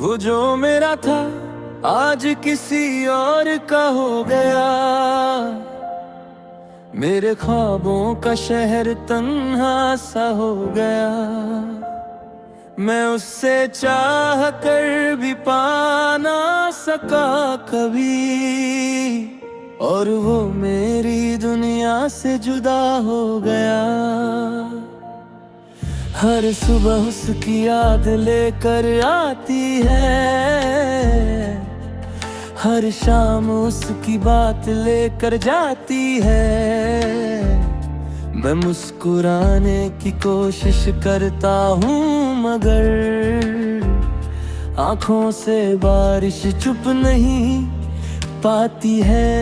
वो जो मेरा था आज किसी और का हो गया। मेरे ख्वाबों का शहर तन्हा सा हो गया। मैं उससे चाह कर भी पा ना सका कभी, और वो मेरी दुनिया से जुदा हो गया। हर सुबह उसकी याद लेकर आती है, हर शाम उसकी बात लेकर जाती है। मैं मुस्कुराने की कोशिश करता हूँ मगर आँखों से बारिश चुप नहीं पाती है।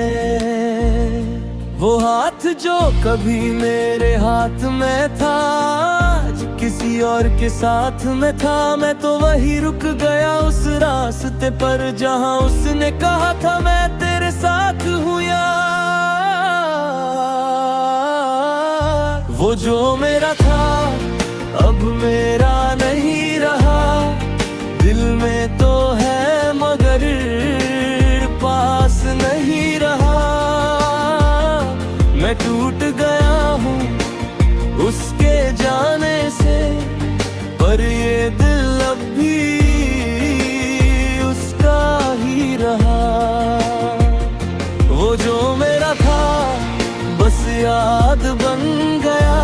वो हाथ जो कभी मेरे हाथ में था आज किसी और के साथ में था। मैं तो वही रुक गया उस रास्ते पर जहाँ उसने कहा था मैं तेरे साथ हूँ यार। वो जो मेरा था अब मेरा नहीं रहा, दिल में तो है मगर पास नहीं रहा। मैं टूट गया हूँ उसके जाने से, पर ये दिल अब भी उसका ही रहा। वो जो मेरा था बस याद बन गया,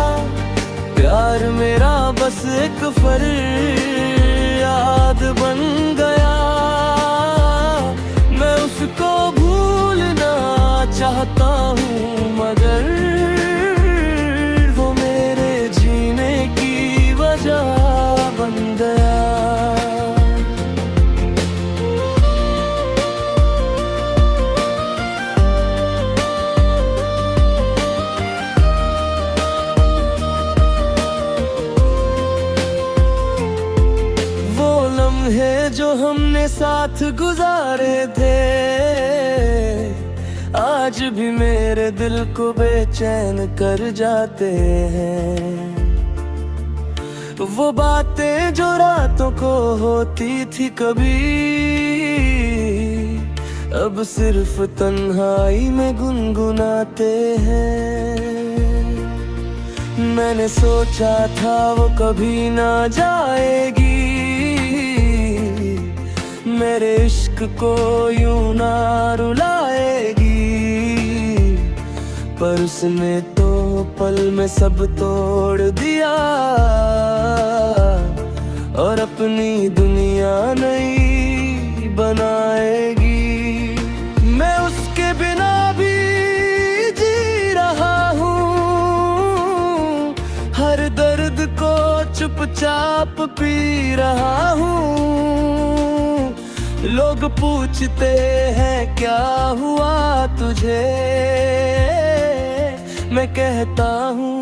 प्यार मेरा बस एक फरियाद बन गया। मैं उसको भूलना चाहता हूँ मगर वो मेरे जीने की वजह बन गया। है जो हमने साथ गुजारे थे आज भी मेरे दिल को बेचैन कर जाते हैं। वो बातें जो रातों को होती थी कभी अब सिर्फ तन्हाई में गुनगुनाते हैं। मैंने सोचा था वो कभी ना जाएगी, मेरे इश्क को यूं ना रुलाएगी, पर उसने तो पल में सब तोड़ दिया और अपनी दुनिया नई बनाएगी। मैं उसके बिना भी जी रहा हूँ, हर दर्द को चुपचाप पी रहा हूँ। लोग पूछते हैं क्या हुआ तुझे, मैं कहता हूँ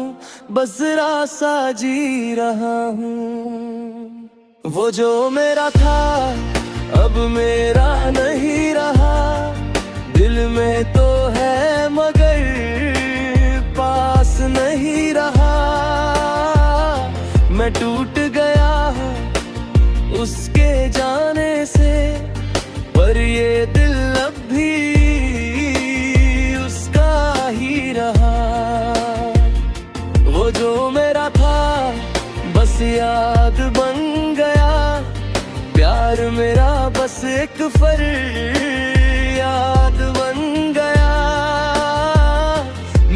बस जरा सा जी रहा हूँ। वो जो मेरा था अब मेरा नहीं रहा, दिल में तो है मगर पास नहीं रहा। मैं टूट गया हूँ उसके जाने से, पर ये दिल अब भी उसका ही रहा। वो जो मेरा था बस याद बन गया, प्यार मेरा बस एक फरियाद बन गया।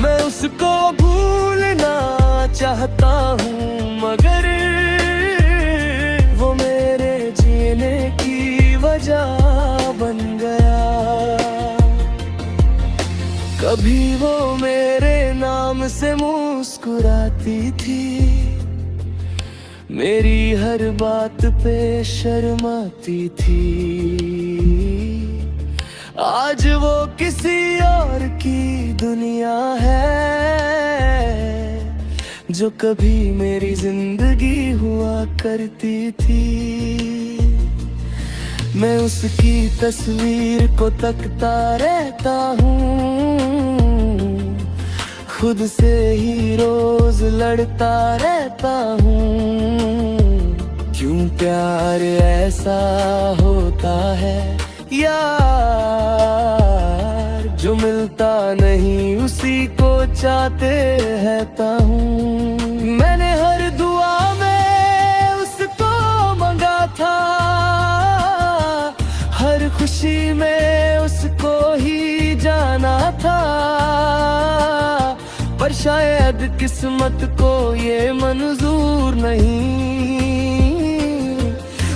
मैं उसको भूलना चाहता हूँ मगर वो मेरे जीने की वजह बन गया। कभी वो मेरे नाम से मुस्कुराती थी, मेरी हर बात पे शर्माती थी। आज वो किसी और की दुनिया है जो कभी मेरी जिंदगी हुआ करती थी। मैं उसकी तस्वीर को तकता रहता हूँ, खुद से ही रोज लड़ता रहता हूँ। क्यों क्यों प्यार ऐसा होता है यार, जो मिलता नहीं उसी को चाहते रहता हूँ। मैंने हर दुआ में उसको मांगा था, हर खुशी में उसको ही जाना था, पर शायद किस्मत को ये मंजूर नहीं,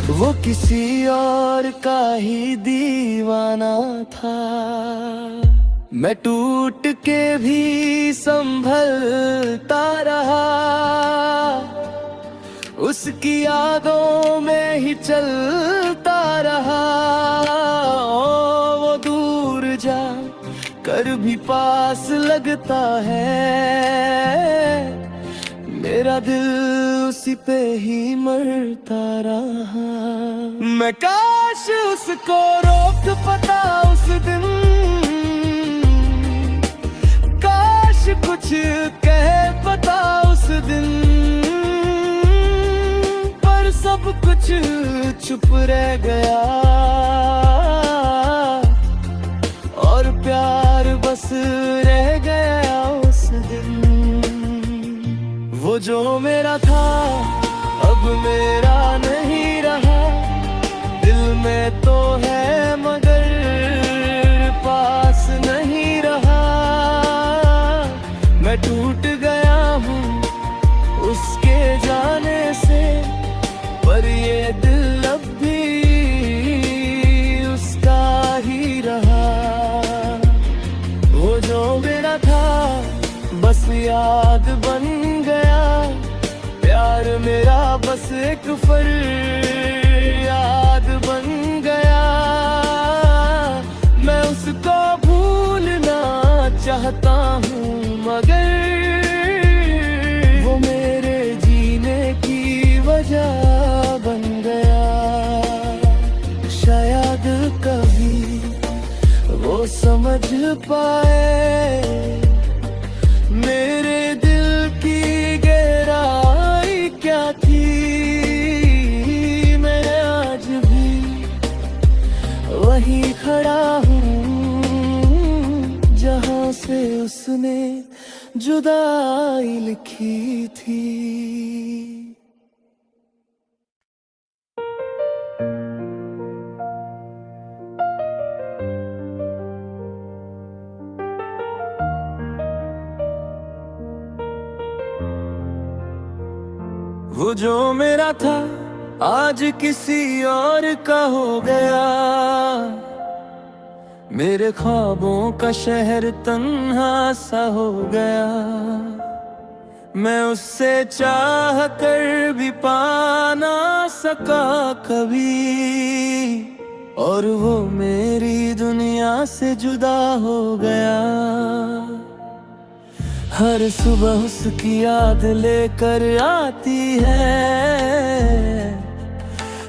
वो किसी और का ही दीवाना था। मैं टूट के भी संभलता रहा, उसकी यादों में ही चलता रहा। ओ वो दूर जा कर भी पास लगता है, मेरा दिल उसी पे ही मरता रहा। मैं काश उसको रोक पाता उस दिन, काश कुछ कह पाता उस दिन, पर सब कुछ चुप रह गया और प्यार बस रह गया उस दिन। वो जो मेरा था अब मेरा नहीं रहा, दिल में तो है मगर पास नहीं रहा। मैं टूट गया हूँ उसके जाने से, पर ये दिल अब भी उसका ही रहा। वो जो मेरा था बस याद बन गया, प्यार मेरा बस एक फरियाद बन गया। मैं उसको भूलना चाहता हूँ मगर वो मेरे जीने की वजह बन गया। शायद कभी वो समझ पाए मेरे दिल की गहराई क्या थी। मैं आज भी वहीं खड़ा हूँ जहाँ से उसने जुदाई लिखी थी। वो जो मेरा था आज किसी और का हो गया, मेरे ख्वाबों का शहर तन्हा सा हो गया। मैं उससे चाह कर भी पा ना सका कभी, और वो मेरी दुनिया से जुदा हो गया। हर सुबह उसकी याद लेकर आती है,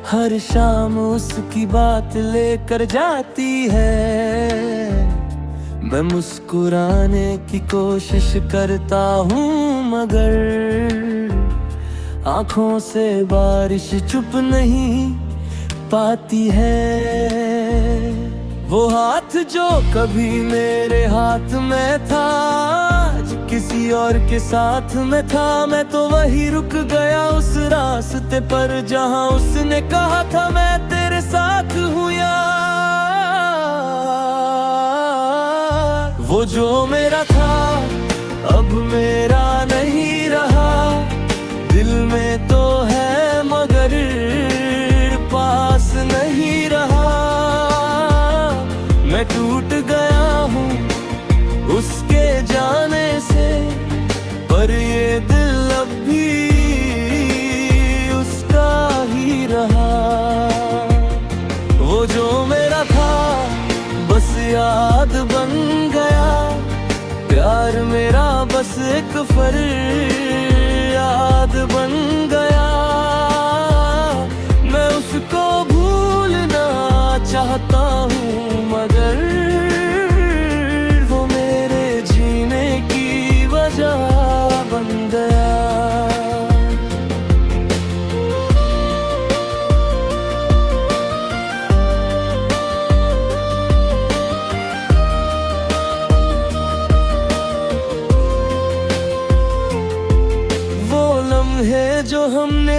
हर शाम उसकी बात लेकर जाती है। मैं मुस्कुराने की कोशिश करता हूँ मगर आँखों से बारिश चुप नहीं पाती है। वो हाथ जो कभी मेरे हाथ में था आज किसी और के साथ में था। मैं तो वही रुक गया उस रास्ते पर जहाँ उसने कहा था मैं तेरे साथ हूँ यार। वो जो मेरा था अब मेरा नहीं रहा, दिल में तो है मगर पास नहीं रहा। मैं टूट गया हूँ उसके जाने से, पर ये दिल अब भी उसका ही रहा। वो जो मेरा था बस याद बन गया, प्यार मेरा बस एक फरियाद बन गया। मैं उसको भूलना चाहता हूँ मगर वो मेरे जीने की वजह बन गया।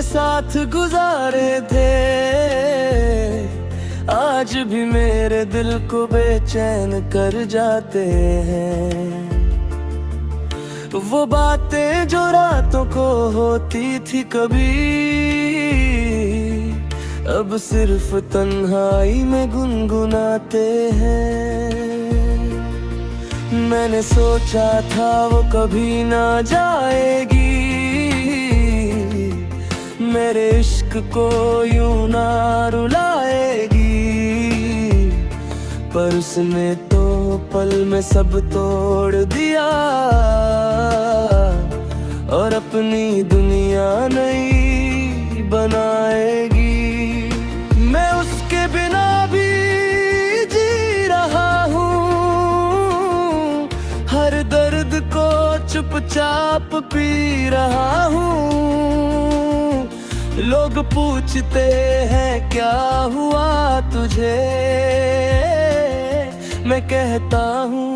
साथ गुजारे थे, आज भी मेरे दिल को बेचैन कर जाते हैं। वो बातें जो रातों को होती थी कभी, अब सिर्फ तन्हाई में गुनगुनाते हैं। मैंने सोचा था वो कभी ना जाएगी, मेरे इश्क को यूं ना रुलाएगी, पर उसने तो पल में सब तोड़ दिया और अपनी दुनिया नई बनाएगी। मैं उसके बिना भी जी रहा हूँ, हर दर्द को चुपचाप पी रहा हूँ। लोग पूछते हैं क्या हुआ तुझे, मैं कहता हूँ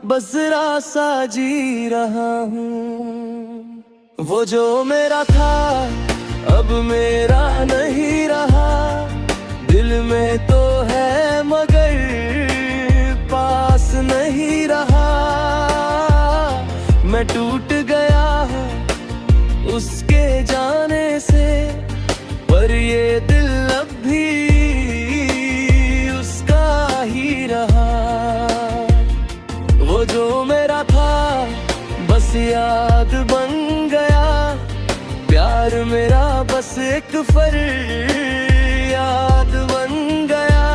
बस जरा सा जी रहा हूँ। वो जो मेरा था अब मेरा नहीं रहा, दिल में तो है मगर पास नहीं रहा। मैं टूट गया हूँ उसके जाने से, पर ये दिल अब भी उसका ही रहा। वो जो मेरा था बस याद बन गया, प्यार मेरा बस एक फरियाद बन गया।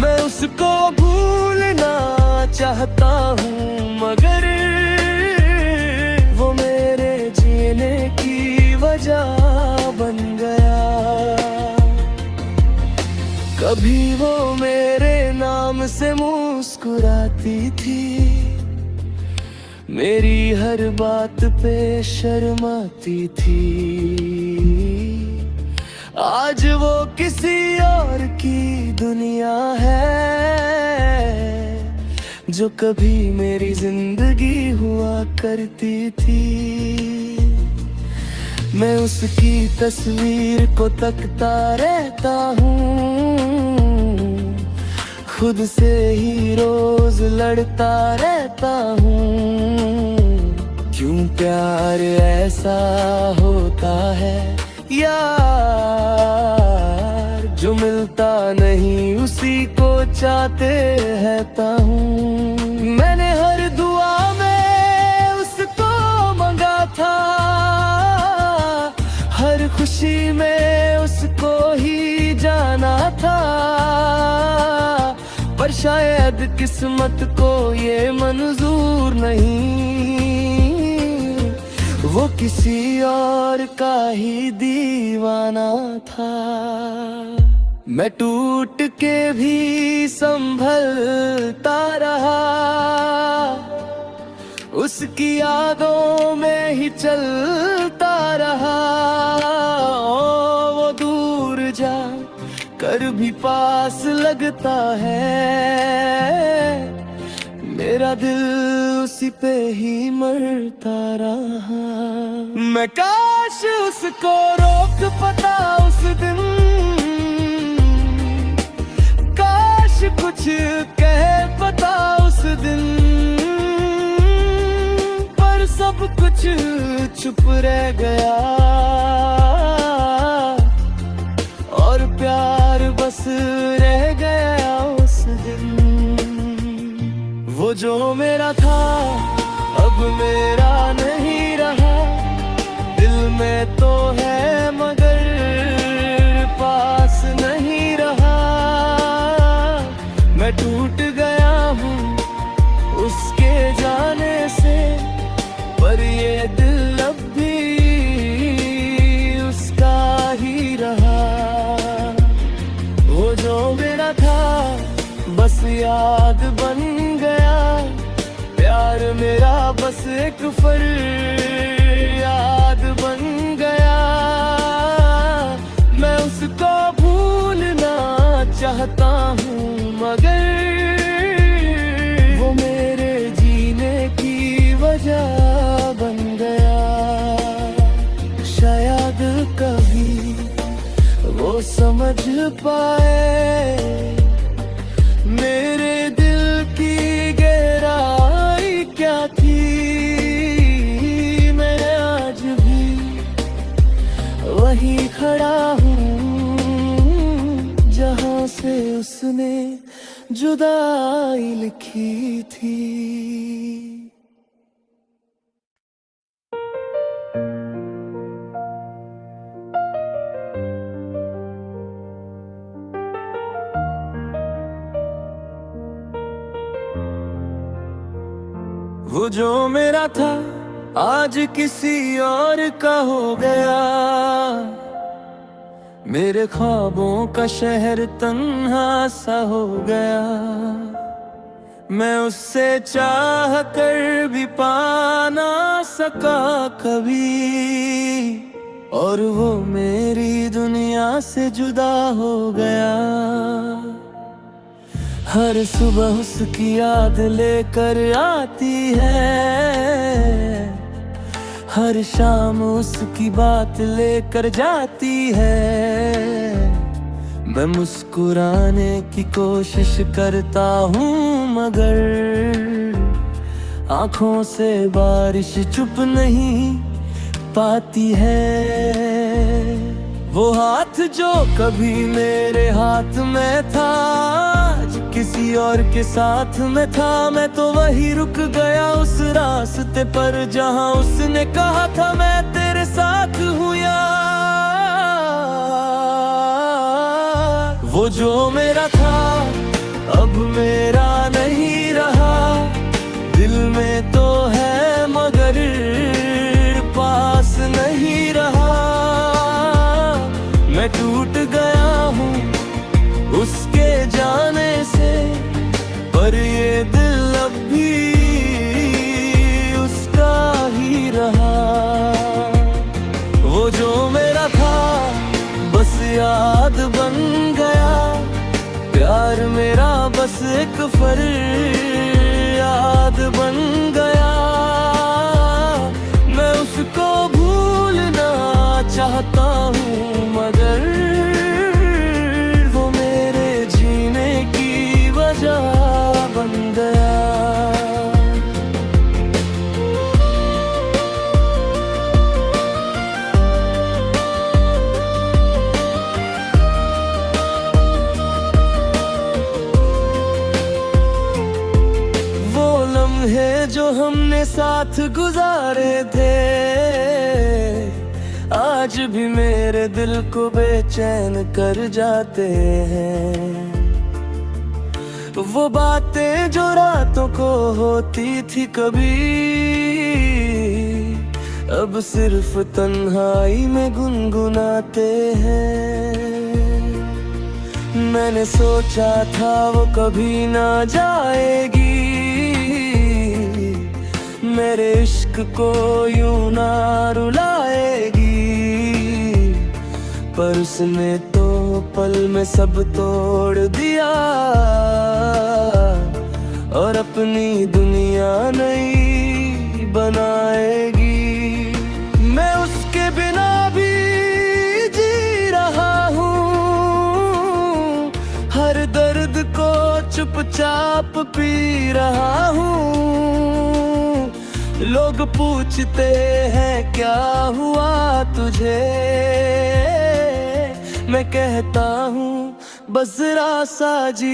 मैं उसको भूलना चाहता हूँ मगर वो मेरे जीने की वजह बन गया। कभी वो मेरे नाम से मुस्कुराती थी, मेरी हर बात पे शर्माती थी। आज वो किसी और की दुनिया है, जो कभी मेरी जिंदगी हुआ करती थी। मैं उसकी तस्वीर को तकता रहता हूँ, खुद से ही रोज लड़ता रहता हूँ। क्यों प्यार ऐसा होता है यार, जो मिलता नहीं उसी को चाहते रहता हूँ। मैंने हर दुआ में उसको मांगा था, हर खुशी में उसको ही जाना था, पर शायद किस्मत को ये मंजूर नहीं, वो किसी और का ही दीवाना था। मैं टूट के भी संभलता रहा, उसकी यादों में ही चलता रहा। वो दूर जा कर भी पास लगता है, मेरा दिल उसी पे ही मरता रहा। मैं काश उसको रोक पाता उस दिन, काश कुछ कह पाता उस दिन, पर सब कुछ चुप रह गया और प्यार बस रह गया उस दिन। वो जो मेरा था अब मेरा नहीं रहा, दिल में तो है मगर पास नहीं रहा। मैं टूट गया हूँ उसके जाने से, पर ये दिल अब भी उसका ही रहा। वो जो मेरा था बस याद बन गया, प्यार मेरा बस एक फरियाद बन गया। मैं उसको भूलना चाहता हूँ मगर वो मेरे जीने की वजह बन गया। शायद समझ पाए मेरे दिल की गहराई क्या थी। मैं आज भी वही खड़ा हूँ जहाँ से उसने जुदाई लिखी थी। वो जो मेरा था आज किसी और का हो गया। मेरे ख्वाबों का शहर तन्हा सा हो गया। मैं उससे चाह कर भी पा ना सका कभी, और वो मेरी दुनिया से जुदा हो गया। हर सुबह उसकी याद लेकर आती है, हर शाम उसकी बात लेकर जाती है। मैं मुस्कुराने की कोशिश करता हूँ मगर आँखों से बारिश चुप नहीं पाती है। वो हाथ जो कभी मेरे हाथ में था आज किसी और के साथ में था। मैं तो वही रुक गया उस रास्ते पर जहाँ उसने कहा था मैं तेरे साथ हूँ यार। वो जो मेरा था अब मेरा नहीं रहा। दिल में तो है मगर पास नहीं रहा। मैं टूट गया हूँ उसके जाने से, पर ये दिल अब भी उसका ही रहा। वो जो मेरा था बस याद बन गया। प्यार मेरा बस एक फरियाद बन गया। मैं उसको भूलना चाहता हूँ मगर वो मेरे जीने की वजह बन गया। वो लम्हे जो हमने साथ गुजारे थे आज भी मेरे दिल को बेचैन कर जाते हैं। वो बातें जो रातों को होती थी कभी अब सिर्फ तन्हाई में गुनगुनाते हैं। मैंने सोचा था वो कभी ना जाएगी, मेरे इश्क को यूं ना रुलाएगी। पर उसने तो पल में सब तोड़ दिया और अपनी दुनिया नई बनाएगी। मैं उसके बिना भी जी रहा हूँ, हर दर्द को चुपचाप पी रहा हूँ। लोग पूछते हैं क्या हुआ तुझे, मैं कहता हूँ बस जरा सा जी